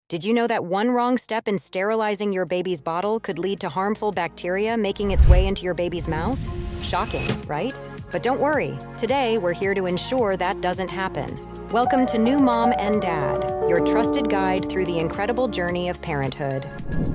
Did you know that one wrong step in sterilizing your baby's bottle could lead to harmful bacteria making its way into your baby's mouth? Shocking, right? But don't worry. Today, we're here to ensure that doesn't happen. Welcome to New Mom and Dad, your trusted guide through the incredible journey of parenthood.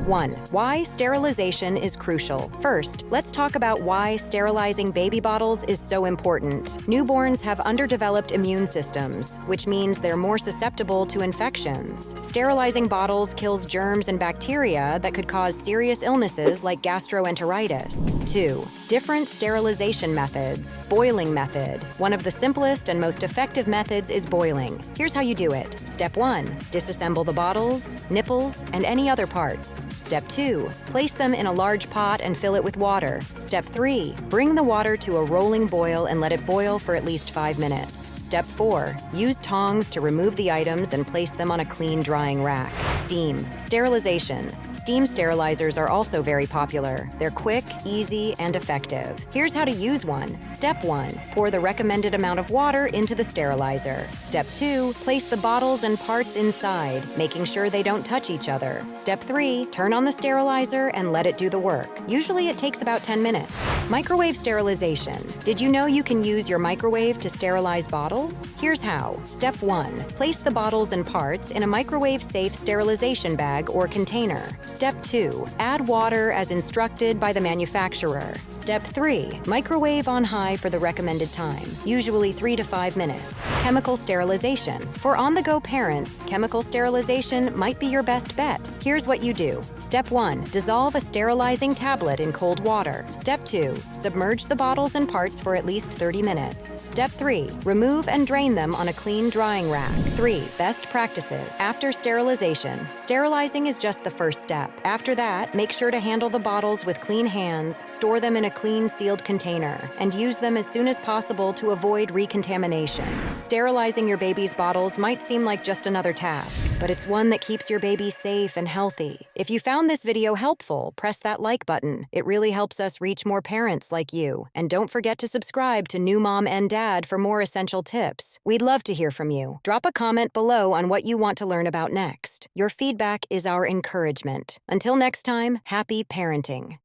1. Why sterilization is crucial. First, let's talk about why sterilizing baby bottles is so important. Newborns have underdeveloped immune systems, which means they're more susceptible to infections. Sterilizing bottles kills germs and bacteria that could cause serious illnesses like gastroenteritis. 2. Different sterilization methods. Boiling method. One of the simplest and most effective methods is boiling. Here's how you do it. Step 1. Disassemble the bottles, nipples, and any other parts. Step 2. Place them in a large pot and fill it with water. Step 3. Bring the water to a rolling boil and let it boil for at least 5 minutes. Step 4. Use tongs to remove the items and place them on a clean drying rack. Steam. Sterilization. Steam sterilizers are also very popular. They're quick, easy, and effective. Here's how to use one. Step 1. Pour the recommended amount of water into the sterilizer. Step 2. Place the bottles and parts inside, making sure they don't touch each other. Step 3. Turn on the sterilizer and let it do the work. Usually it takes about 10 minutes. Microwave sterilization. Did you know you can use your microwave to sterilize bottles? Here's how. Step 1. Place the bottles and parts in a microwave-safe sterilization bag or container. Step 2. Add water as instructed by the manufacturer. Step 3. Microwave on high for the recommended time, usually 3 to 5 minutes. Chemical sterilization. For on-the-go parents, chemical sterilization might be your best bet. Here's what you do. Step 1. Dissolve a sterilizing tablet in cold water. Step 2. Submerge the bottles and parts for at least 30 minutes. Step 3. Remove and drain them on a clean drying rack. 3. Best practices. After sterilization, sterilizing is just the first step. After that, make sure to handle the bottles with clean hands, store them in a clean sealed container, and use them as soon as possible to avoid recontamination. Sterilizing your baby's bottles might seem like just another task, but it's one that keeps your baby safe and healthy. If you found this video helpful, press that like button. It really helps us reach more parents like you. And don't forget to subscribe to New Mom and Dad for more essential tips. We'd love to hear from you. Drop a comment below on what you want to learn about next. Your feedback is our encouragement. Until next time, happy parenting.